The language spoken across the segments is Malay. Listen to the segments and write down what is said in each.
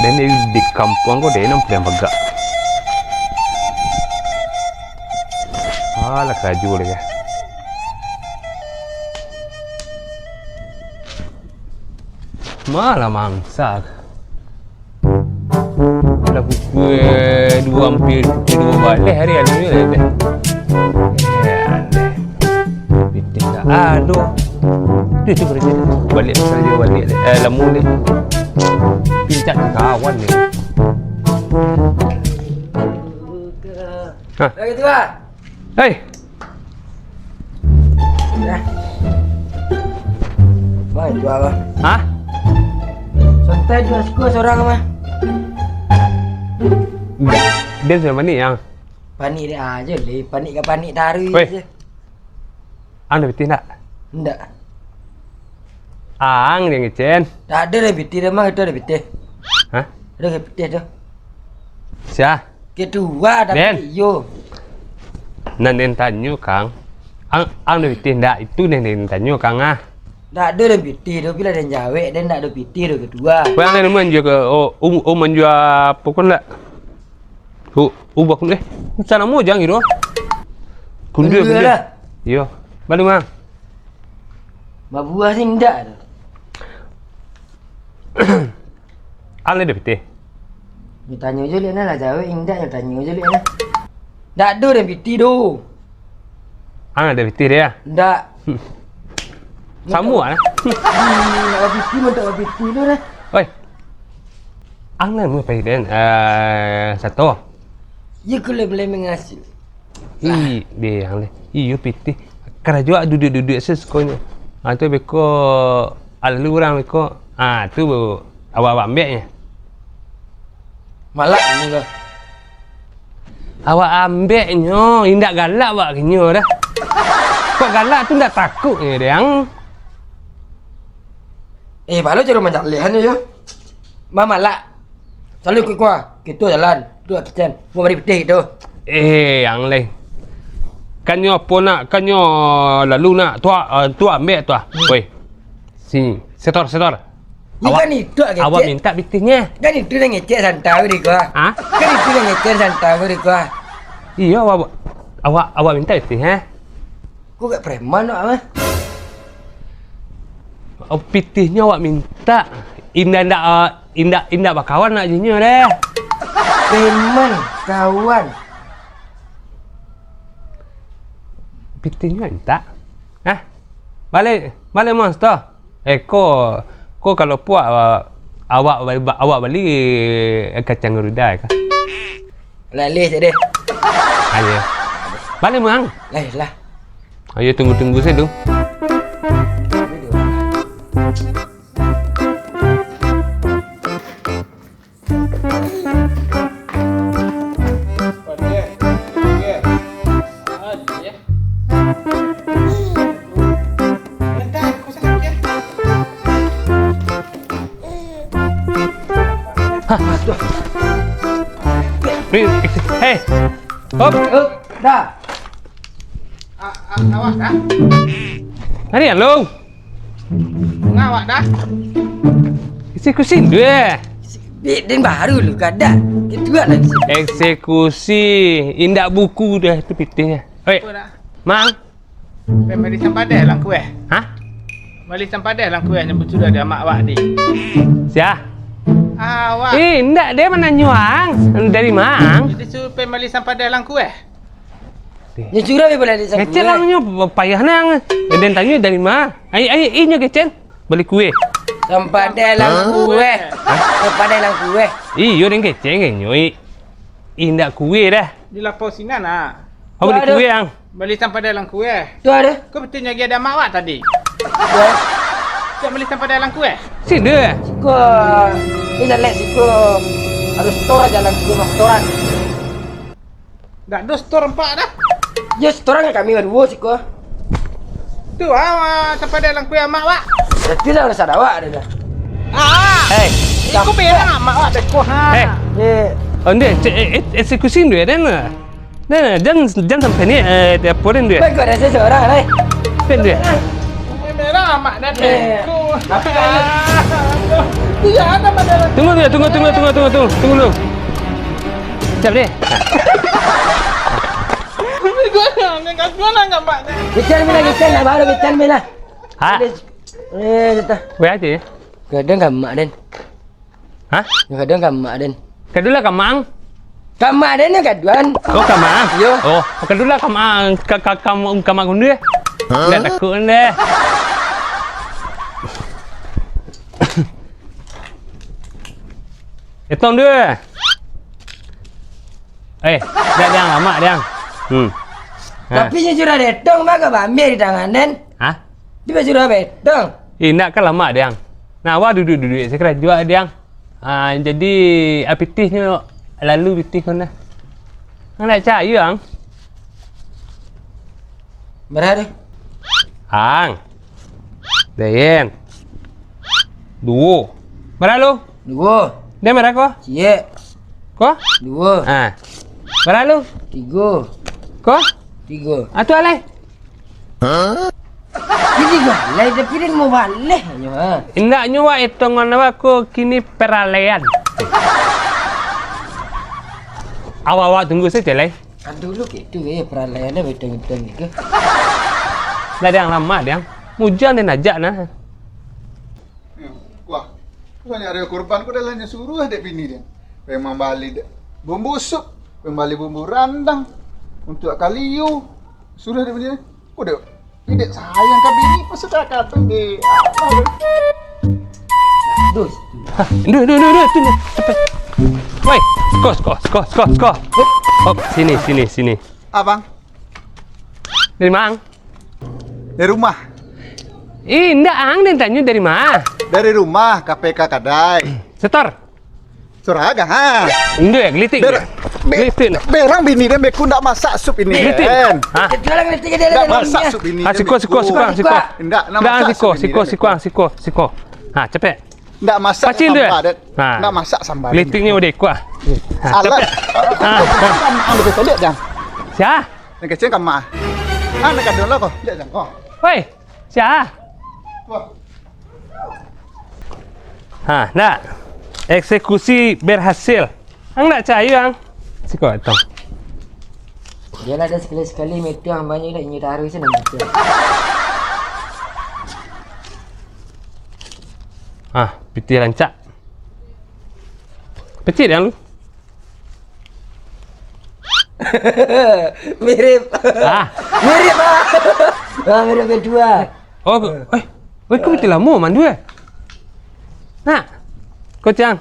dan di kampung kau dia nampak yang bagak. Alah kaju lagi. Malah mangsa. Dah pukul 2 hampir pukul 2 balik hari ni deh. Bitik dah. Aduh. Dia tu kerja dia. Balik saja balik. Lemu ni. Pincak kawan ni. Ha. Dah gitu ah. Hei. Dah. Baik tu apa? Ha? Santai dua suku seorang apa? Dia sudah mana yang? Panik dia aja le. Panik ke panik tarik Weh. je. Anda betul tak? Ndak. Ang dia ngecen. Tak ada dah biti dia mah itu ada biti. Hah? Ada biti tu. Siapa? Kedua Den. tapi yo. Nenen tanya Kang. Ang dah betul tak? Itu nenen tanya Kang ah. Tak ada dah biti tu bila dia jawab dan tak ada biti tu kedua. Kau yang lain menjual ke? Oh menjual pokok tak? Ubah kun sana mo jang iro. Kundu lah. Yo. Balik mang. Mabuah sih ndak tu. Ale de pete. Ni tanya je liat lah jawab indak yang tanya je liat lah. Tak ada dah biti tu. Ang ada pete dia. Ndak. Semua lah. Nak biti pun tak biti tu dah. Oi. Ang lah mo pai den. Satu. Ya kalau boleh menghasil. Dia yang le. Iyo pete. Kerja duduk seskonya. Tu beko ala orang beko. Tu awak ambilnya. Malak ni kau. Awak ambilnya, indak galak awak kenyo dah. Kok galak tu ndak takut ni dia. Baru jalan macam lehan je yo. Mama malak. Selalu ikut kuah. Kita jalan. Tu kitchen. Mau beri putih tu. Yang lain. Kanyo apa nak? Kanyo lalu nak. Tu ambil tu. Woi. Sini. Setor. Kan itu agak Awak minta bitihnya. Kan itu yang ngecek santau di kuah. Ha? Kan itu yang ngecek santau di kuah. Iya awak minta bitihnya. Kau kat preman nak apa? Pitihnya awak minta. Indah bakawan nak jinya deh. Preman kawan. Pitihnya minta. Hah? Balik monster. Kau kalau puak awak balik kacang rudai kah? Lalih je deh. Ayo. Balik mang. Lah. Ayo tunggu saya tu. Hei. Hop. Dah. Awak dah? Hari yang lu. Ngawak dah? Eksekusi dia. Bidin baru lu kada. Itu lah lagi. Eksekusi. Indak buku dah tu pitihnya. Hei. Apa dah? Mang. Mari sampai lang kueh. Hah? Mari sampai lang kueh yang sudah ada mak awak ni. Siapa? Awak. Indak dia mana nyuang. Dari mang. Jadi suruh mari sampai lang kueh. Ni curah boleh di sana. Kecil langnya payah nang. Dan tanya dari mana? Ini kecil. Beli kue. Sampai dalam kue. Sampai dalam kue. Iyo dan kecil ngenyo. Indak kue dah. Di lapor sini nak. Kau beli kue yang. Beli sampai lang kueh. Tu ada. Kau betul lagi ada mak awak tadi. Tak beli sampai lang kueh. Sini. Siko. Ini jalan siko. Harus store jalan siko restoran. Dah dos store 4 dah. Ya restoran kami berdua siko. Tu awak sampai lang kueh mak awak. Jadi dah rasa awak ada dah. Hei. Kau bilang mak awak dah kuah. Hei. Ande eksekusi dia dan. Jangan sampai ni dia porin dia. Baik kau dah seseorang lah. Pen dia. Merah mak dah. Apa Iya, ada pada lang. Tunggu dulu. Siap deh. Gue nggak Pak. Bicara lah, baru bicara mina. Ha? Kita. Gue aja ya. Kadang nggak mak den. Hah? Kadang nggak mak den. Kedua kamang. Kamak den yang kaduan. Oh kamang. Yo. Oh, kedua kamang. Kamang kunde. Nggak takut deh. Hitung dia. Dia lama dia. Tapi yang sudah detong mah ke bambi di tangan den. Hah? Dia sudah betong. Nak kan lama dia. Nah, wah duduk sekarang juga dia. Jadi apitihnya lalu pitih kan dah. Nak cahaya ang. Berapa? Ang. Dayen. Dua. Berapa lu? 2. Dia merah kok? Cie. Kok? 2. Berapa lu? 3. Kok? 3. Atu alai. Ini balai tapi dia mau balik. Indak nyawa hitungan aku kini peralihan. Awak tunggu saja lai. Kan dulu gitu ya peralayannya betong-betong gitu. Lah dia yang lama dia. Mujan dia najak nah. Wah, soalnya ada korban kau dah suruh dek bini dia. Memang balik dek bumbu sup, kembali bumbu randang untuk kaliu. Suruh dek bini dia. Kau dek, dek sayang ke bini pasal kakak tu dek. Dus. Duh, tunggu. Cepat. Woi, skor. Hop, sini. Abang, Dari mana? dari rumah. Indak ang dan tanya dari mana? Dari rumah KPK Kadai. Setor. Suraga ha. Indah ya, gelitik. Gelitik. Berang bini dia beku ndak masak sup ini. Gelitik. Kan? Hah? Jualan ketika dia Ndak ada masak sup ini. Siko. Ndak masak sup ini. Siko. Cepet. Ndak masak Pacin dia. sambal. Ndak masak sambal. Gelitiknya udah kuah. Alah. Anda betul lihat jang. Siapa? Yang kecil kan mah. Nak kadang lah kok. Lihat jang. Oh. Woi, siapa? Wah. Nak. Eksekusi berhasil. Ang nak cahaya ang. Siko atau. Dia lah ada sekali metu hambanya dah ini taruh sini nanti. Piti rancak. Pecit yang lu. Mirip. Mirip ah. Mirip kedua. Oh, kau piti lama mandu eh? Nak. Kocang.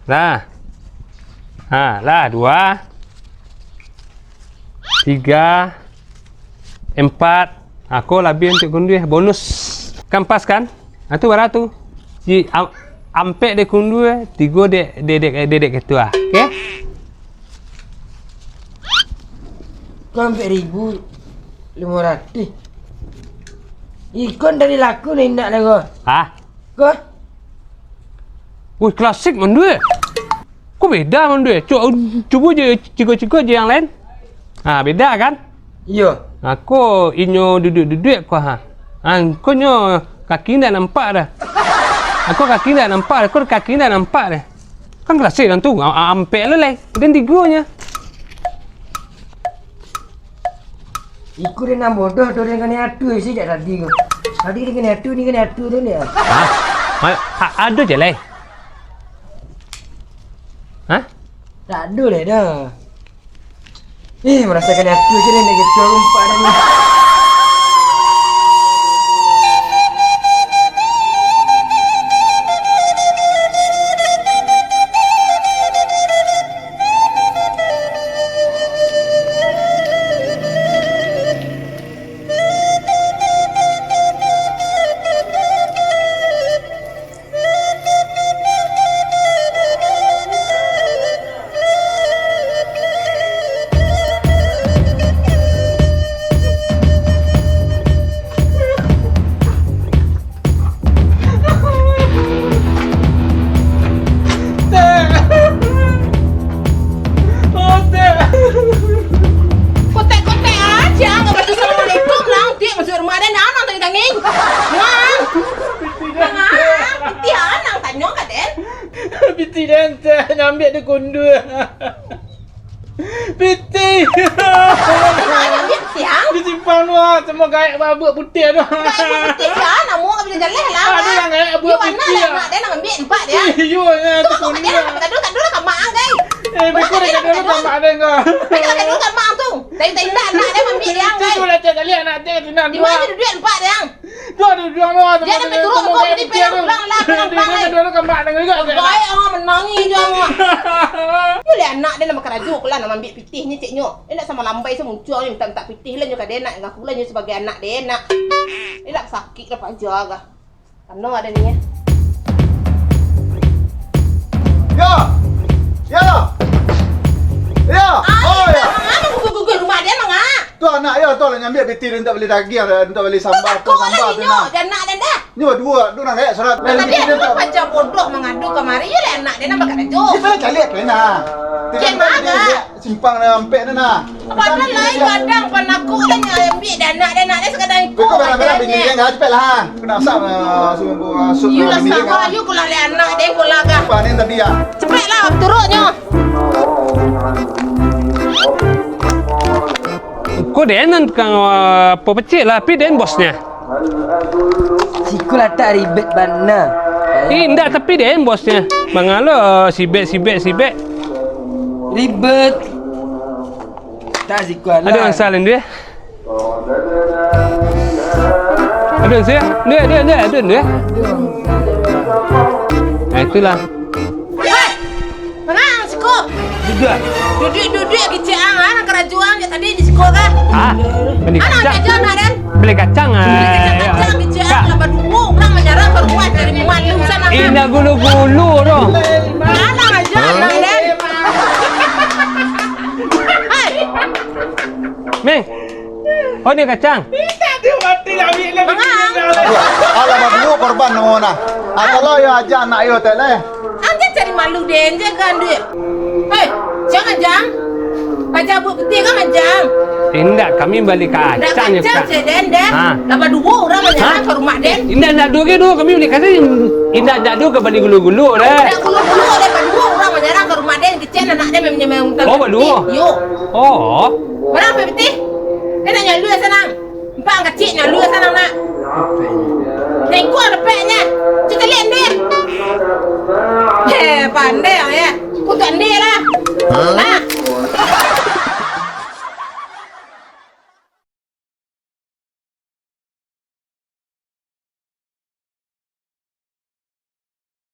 Lah. Lah 2 3 4. Aku lebih untuk kundu bonus. Kampas kan? Itu berapa tu? Di ampe de kundu 3 dedek ketua. Okey? Sampai 1.500. Ikon dari laku ni nak nego. Kau? Wih, klasik mandu eh. Kok beda mandu eh? Cuba je cikgu-cikgu je yang lain. Beda kan? Iya. Aku inyo duduk kau kau nyo kaki dah nampak dah. Aku kaki dah nampak, aku kaki dah nampak dah. Kan klasik kan tu. Ampe le lai. Dan 3-nya. Ikut dia nak bodoh tu dia kena atu sih dah tadi. Tadi dia kena atu tu dia. Ada je lai. Tak ada lah dah. Merasakan atu je dia nak ketua rumpat dah ni. Piti dan ambil dia kundur. Piti. Nak ambil tiang. Dia simpan tu semua gaik buat putih tu. Nak putih ya, nak mau ambil jalan lah. Ada yang gaik buat You mana putih. lah nak dia nak ambil empat dia. You ya Tu tu aku kundur. kata nak kata dulu kat mak guys. Beku dekat dia tak mak ada kau. Mereka kata dulu kat mak tu. Tai nak dia ambil dia guys. Tu lah cak kali anak cak sinan. Di mana dia duit empat dia. Tu ada dua tu. Dia dapat turun kau beli pelang lah pelang. Dia kat mak dengan juga. Baik menangi je mak. You lihat anak dia nak makan rajuk lah nak ambil pitih ni cik nyok. Dia nak sama lambai semuncul ni minta pitih lah nyok dia nak ngaku lah nyok sebagai anak dia nak. Dia nak sakit lah pak jaga. Karena ada ni ya. Ya. Ya. Ya. Oh ya. Mana gugur rumah dia nang ah. Tu anak ya tu lah nyambil piti dia tak beli daging dia tak beli sambal tu Kau sambal lagi tu nyok nak. dan nak dan dah. Ni dua nak kayak surat. Tadi ada tu macam bodoh mengadu kemari you lihat anak dia nak makan rajuk. Kita cari kena. Cik mana? Simpang dia ampek dia nak. Padahal lain kadang panaku lah ambil dan nak dia sekadang ikut. Kau benar-benar bini dia enggak cepet lah. Kena asap sup You lah sama you kau lah lihat anak dia kau lah kah. Apa ni tadi ya? Cepet lah turutnya. Kau denan kang apa pecik lah, tapi den bosnya. Siku lah tak ribet bana. Indah tapi den bosnya. Bangalo sibek. Ribet. Tak siku lah. Ada yang salin dia. Ada yang saya? Dia ada dia. Nah itulah. Hei, mengang siko. Duduk kecil anak kerajuan je tadi di siko kan. Beli Anak kacang. aja nak dan. Beli kacang Kacang kecil lepas dulu orang menjarah berbuat dari malu sana. Indah gulu-gulu tu. Anak aja nak dan. Hei, Meng. Oh ni kacang. Dia mati lah ambil lah. mengang. Alamak dulu korban nama. Kalau ya aja anak yo tak leh. Anda cari malu dia je kan dia. Hei, jangan jam. Baca buat peti kan macam. Indah kami beli Dah kacang je. kacang je dan. Lepas dulu orang menjarah ke rumah dan. Indah nak dua kami beli kacang. Indah nak dua ke beli gulu-gulu dah. Dah gulu-gulu lepas dulu orang menjarah ke rumah dan kecil anak dia memang. Oh, berdua? Yo. Oh. Berapa peti? Dia nak nyalu sana. Empat kecil nyalu sana nak. Tengok lepeknya.